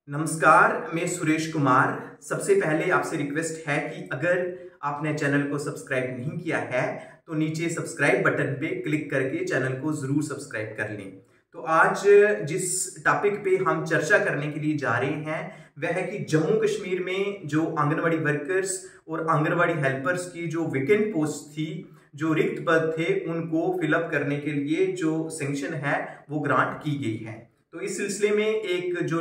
नमस्कार, मैं सुरेश कुमार। सबसे पहले आपसे रिक्वेस्ट है कि अगर आपने चैनल को सब्सक्राइब नहीं किया है तो नीचे सब्सक्राइब बटन पे क्लिक करके चैनल को जरूर सब्सक्राइब कर लें। तो आज जिस टॉपिक पे हम चर्चा करने के लिए जा रहे हैं वह है कि जम्मू कश्मीर में जो आंगनवाड़ी वर्कर्स और आंगनवाड़ी हेल्पर्स की जो वैकेंट पोस्ट थी, जो रिक्त पद थे, उनको फिलअप करने के लिए जो सैंक्शन है वो ग्रांट की गई है। तो इस सिलसिले में एक जो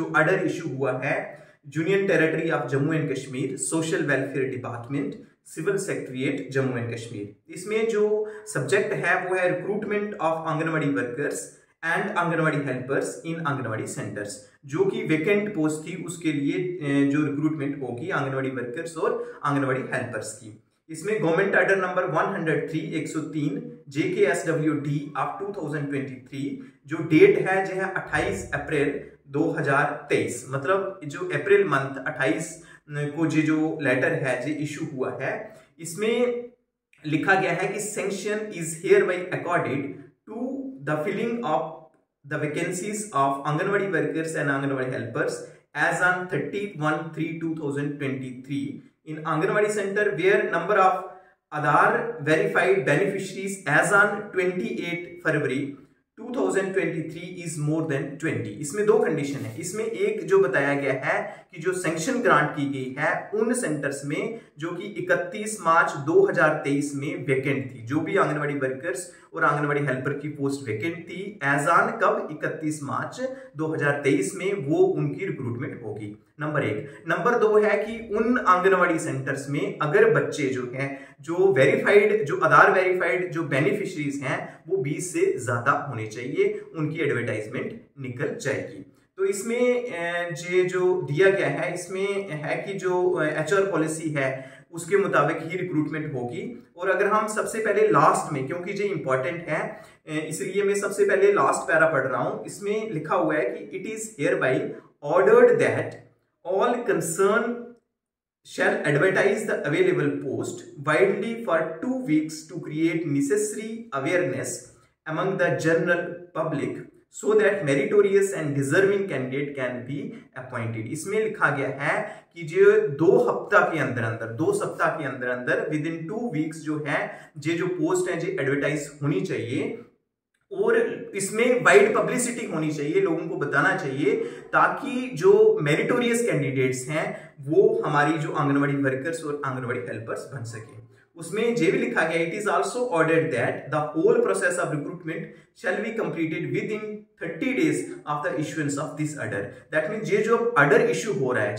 ऑर्डर इशू हुआ है union territory of Jammu and Kashmir, social welfare department, civil secretariat Jammu and Kashmir. इसमें जो सब्जेक्ट है वो है recruitment of anganwadi workers and anganwadi helpers in anganwadi centres. जो कि वैकेंट पोस्ट थी उसके लिए जो रिक्रूटमेंट होगी आंगनवाड़ी वर्कर्स और आंगनवाड़ी हेल्पर्स की। इसमें government order number 103 JKSWD of 2023 जो डेट है जो है 28 अप्रैल 2023, मतलब जो अप्रैल मंथ 28 को जो लेटर है जो इशू हुआ है, इसमें लिखा गया है कि sanction is hereby accorded to the filling of the vacancies of Anganwadi workers and Anganwadi helpers as on 31/3/2023 in Anganwadi center where number of Aadhaar verified beneficiaries as on 28 February 2023 is more than 20। इसमें दो condition है। इसमें एक जो बताया गया है कि जो सैंक्शन ग्रांट की गई है उन सेंटर्स में जो कि 31 मार्च 2023 में वैकेंट थी, जो भी आंगनवाड़ी वर्कर्स और आंगनवाड़ी हेल्पर की पोस्ट वैकेंट थी एज ऑन कब 31 मार्च 2023 में वो उनकी रिक्रूटमेंट होगी। नंबर एक। नंबर दो है कि उन आंगनवाड़ी सेंटर्स में अगर बच्चे जो हैं जो वेरीफाइड, जो आधार वेरीफाइड जो बेनिफिशरीज हैं वो 20 से ज्यादा होने चाहिए, उनकी एडवर्टाइजमेंट निकल जाएगी। तो इसमें जो दिया गया है इसमें है कि जो HR पॉलिसी है उसके मुताबिक ही रिक्रूटमेंट होगी। और अगर हम सबसे पहले लास्ट में, क्योंकि ये इंपॉर्टेंट है इसलिए मैं सबसे पहले लास्ट पैरा पढ़ रहा हूं। इसमें लिखा हुआ है कि it is here by ordered that all concerned shall advertise the available post widely for 2 weeks to create necessary awareness among the general public so that meritorious and deserving candidate can be appointed। इसमें लिखा गया है कि जो 2 सप्ताह के अंदर with in 2 weeks जो है जो पोस्ट है जो एडवर्टाइज होनी चाहिए और इसमें वाइड पब्लिसिटी होनी चाहिए, लोगों को बताना चाहिए ताकि जो मेरिटोरियस कैंडिडेट्स हैं वो हमारी जो आंगनवाड़ी वर्कर्स और आंगनवाड़ी हेल्पर्स बन सके। उसमें ये भी लिखा गया it is also ordered that the whole process of recruitment shall be completed within 30 days of the issuance of this order. That means ये जो ऑर्डर इशू हो रहा है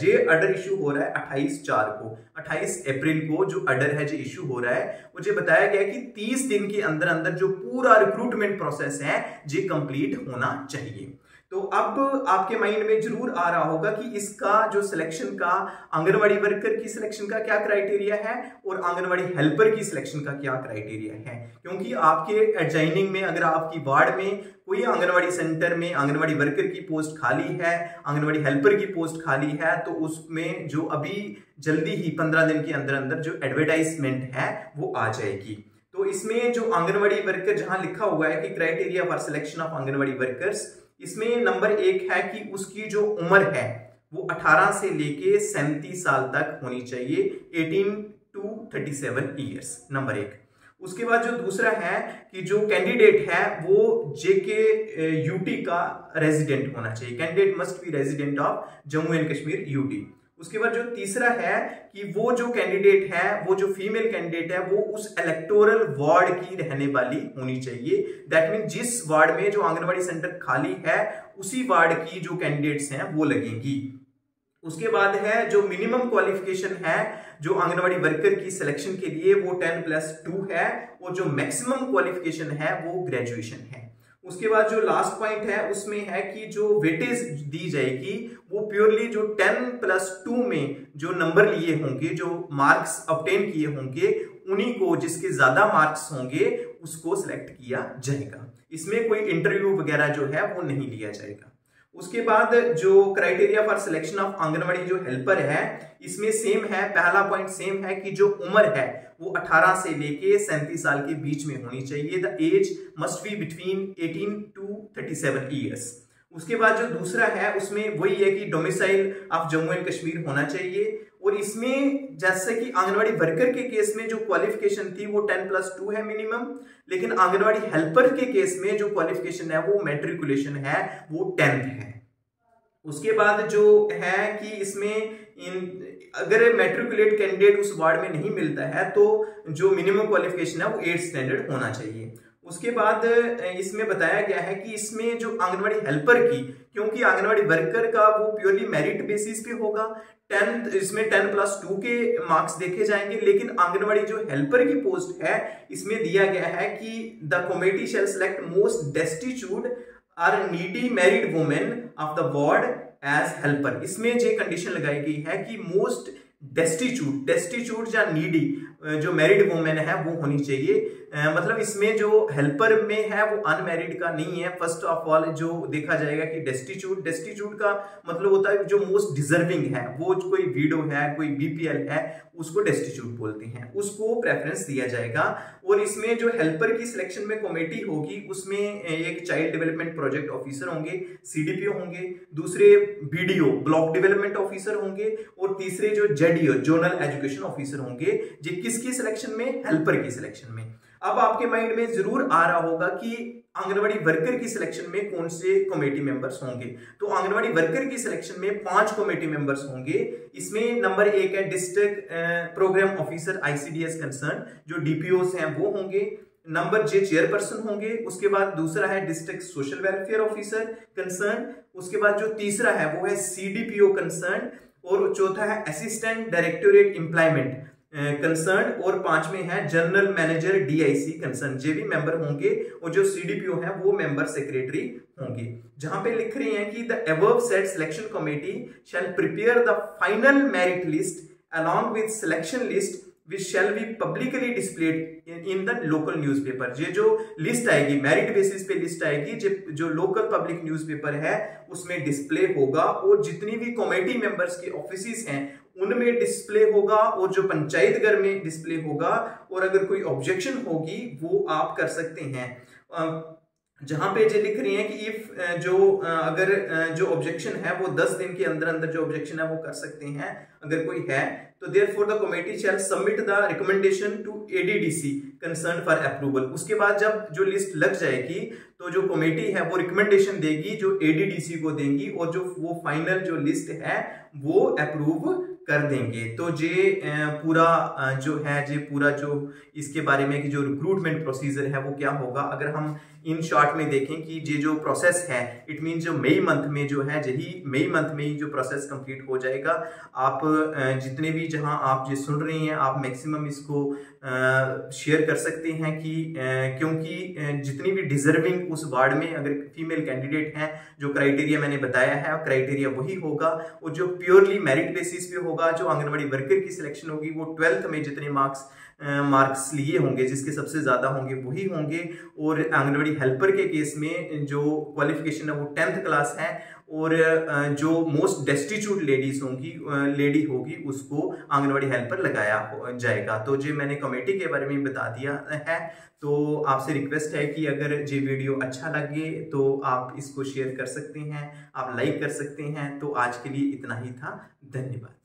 28 अप्रैल को जो ऑर्डर है जो इशू हो रहा है, मुझे बताया गया कि 30 दिन के अंदर अंदर जो पूरा रिक्रूटमेंट प्रोसेस है ये कंप्लीट होना चाहिए। तो अब आपके माइंड में जरूर आ रहा होगा कि इसका जो सिलेक्शन का, आंगनवाड़ी वर्कर की सिलेक्शन का क्या क्राइटेरिया है और आंगनवाड़ी हेल्पर की सिलेक्शन का क्या क्राइटेरिया है। क्योंकि आपके एडजाइनिंग में अगर आपकी वार्ड में कोई आंगनवाड़ी सेंटर में आंगनवाड़ी वर्कर की पोस्ट खाली है, आंगनवाड़ी हेल्पर की पोस्ट खाली है, तो उसमें जो अभी जल्दी ही 15 दिन के अंदर अंदर जो एडवर्टाइजमेंट है वो आ जाएगी। तो इसमें जो आंगनवाड़ी वर्कर जहां लिखा हुआ है कि criteria for selection of anganwadi workers, इसमें नंबर 1 है कि उसकी जो उम्र है वो 18 से लेके 37 साल तक होनी चाहिए, 18 to 37 ईयर्स, नंबर 1। उसके बाद जो दूसरा है कि जो कैंडिडेट है वो JKUT का रेजिडेंट होना चाहिए, candidate must be resident of Jammu and Kashmir UT। उसके बाद जो तीसरा है कि वो जो कैंडिडेट है, वो जो फीमेल कैंडिडेट है वो उस इलेक्टोरल वार्ड की रहने वाली होनी चाहिए। दैट मीन जिस वार्ड में जो आंगनवाड़ी सेंटर खाली है उसी वार्ड की जो कैंडिडेट्स हैं वो लगेंगी। उसके बाद है जो मिनिमम क्वालिफिकेशन है जो आंगनवाड़ी वर्कर की सिलेक्शन के लिए वो 10+2 है और जो मैक्सिमम क्वालिफिकेशन है वो ग्रेजुएशन है। उसके बाद जो लास्ट पॉइंट है उसमें है कि जो वेटेज दी जाएगी वो प्योरली जो 10+2 में जो नंबर लिए होंगे, जो मार्क्स ऑब्टेन किए होंगे, उन्हीं को, जिसके ज्यादा मार्क्स होंगे उसको सिलेक्ट किया जाएगा। इसमें कोई इंटरव्यू वगैरह जो है वो नहीं लिया जाएगा। उसके बाद जो criteria for selection of anganwadi जो हेल्पर है इसमें सेम है, पहला पॉइंट सेम है कि जो उम्र है वो 18 से लेके 37 साल के बीच में होनी चाहिए। The age must be between 18 to 37 years. उसके बाद जो दूसरा है उसमें वही है कि domicile of Jammu and Kashmir होना चाहिए। और इसमें जैसे कि आंगनवाड़ी वर्कर के केस में जो क्वालिफिकेशन थी वो 10+2 है मिनिमम, लेकिन आंगनवाड़ी हेल्पर के केस में जो क्वालिफिकेशन है वो मैट्रिकुलेशन है, वो 10th है। उसके बाद जो है कि इसमें अगर मैट्रिकुलेट कैंडिडेट उस वार्ड में नहीं मिलता है तो जो मिनिमम क्वालिफिकेशन है वो 8th स्टैंडर्ड होना चाहिए। उसके बाद इसमें बताया गया है कि इसमें जो आंगनवाड़ी हेल्पर की, क्योंकि आंगनवाड़ी वर्कर का वो प्योरली मेरिट बेसिस पे होगा, 10th इसमें 10+2 के मार्क्स देखे जाएंगे, लेकिन आंगनवाड़ी जो हेल्पर की पोस्ट है इसमें दिया गया है कि the committee shall select most destitute or needy married women of the ward as helper. इसमें जो कंडीशन लगाई गई है कि मोस्ट डेस्टिट्यूट या नीडी जो मैरिड वुमेन है वो होनी चाहिए। मतलब इसमें जो हेल्पर में है वो अनमैरिड का नहीं है। फर्स्ट ऑफ ऑल जो देखा जाएगा कि डेस्टिट्यूट का मतलब होता है जो मोस्ट डिजर्विंग है, वो कोई विडो है, कोई बीपीएल है, उसको डेस्टिट्यूट बोलते हैं, उसको प्रेफरेंस दिया जाएगा। और इसमें जो हेल्पर की सिलेक्शन में कमेटी होगी उसमें एक चाइल्ड डेवलपमेंट प्रोजेक्ट ऑफिसर होंगे, सीडीपीओ होंगे, दूसरे बीडीओ ब्लॉक डेवलपमेंट ऑफिसर होंगे, और तीसरे जो जेडीओ जोनल एजुकेशन ऑफिसर होंगे। ये किसकी सिलेक्शन में? हेल्पर की सिलेक्शन में। अब आपके माइंड में जरूर आ रहा होगा कि आंगनवाड़ी वर्कर की सिलेक्शन में कौन से कमेटी मेंबर्स होंगे। तो आंगनवाड़ी वर्कर की सिलेक्शन में 5 कमेटी मेंबर्स होंगे। इसमें नंबर 1 है district programme officer ICDS concern, जो डीपीओस हैं वो होंगे। नंबर जे चेयरपर्सन होंगे। उसके बाद दूसरा है district social welfare officer concern. उसके बाद जो तीसरा है वो है सीडीपीओ कंसर्न, और चौथा है असिस्टेंट डायरेक्टोरेट एम्प्लॉयमेंट कंसर्न, और 5वें है जनरल मैनेजर डीआईसी कंसर्न। जे भी मेंबर होंगे, और जो सीडीपीओ है वो मेंबर सेक्रेटरी होंगे। जहां पे लिख रहे हैं कि the above said selection committee shell prepare the final merit list along with selection list which shall be publicly displayed in the local newspaper। ये जो लिस्ट आएगी मेरिट बेसिस पे लिस्ट आएगी, जो लोकल पब्लिक न्यूज़पेपर है उसमें display होगा, और जितनी भी कमेटी मेंबर्स के ऑफिसेस हैं उनमें डिस्प्ले होगा, और जो पंचायत घर में डिस्प्ले होगा। और अगर कोई ऑब्जेक्शन होगी वो आप कर सकते हैं। जहां पे जो लिख रही हैं कि इफ अगर जो ऑब्जेक्शन है वो 10 दिन के अंदर अंदर जो ऑब्जेक्शन है वो कर सकते हैं अगर कोई है। तो therefore the committee shall submit the recommendation to ADDC concern for approval. उसके बाद जब जो लिस्ट लग जाएगी तो जो कमेटी है वो रिकमेंडेशन देगी, जो एडीडीसी को देंगी, और जो वो फाइनल जो लिस्ट है वो अप्रूव कर देंगे। तो ये पूरा जो इसके बारे में कि जो रिक्रूटमेंट प्रोसीजर है वो क्या होगा, अगर हम इन शॉर्ट में देखें कि ये जो प्रोसेस है, इट मीन जो मई मंथ में जो है, यही मई मंथ में ही जो प्रोसेस कंप्लीट हो जाएगा। आप जितने भी जहां आप ये सुन रहे हैं आप मैक्सिमम इसको शेयर कर सकते हैं कि क्योंकि जितनी भी डिजर्विंग उस वार्ड में अगर फीमेल कैंडिडेट हैं, जो क्राइटेरिया मैंने बताया है क्राइटेरिया वही होगा, और जो प्योरली मेरिट बेसिस पे होगा, जो आंगनवाड़ी वर्कर की सिलेक्शन होगी वो 12th में जितने मार्क्स लिए होंगे, जिसके सबसे ज्यादा होंगे वही होंगे। और आंगनवाड़ी हेल्पर के केस में जो क्वालिफिकेशन है वो 10th क्लास है, और जो मोस्ट डेस्टिट्यूट लेडी होगी उसको आंगनवाड़ी हेल्पर लगाया जाएगा। तो जो मैंने कमेटी के बारे में बता दिया है। तो आपसे रिक्वेस्ट है कि अगर ये वीडियो अच्छा लगे तो आप इसको शेयर कर सकते हैं, आप लाइक कर सकते हैं। तो आज के लिए इतना ही था, धन्यवाद।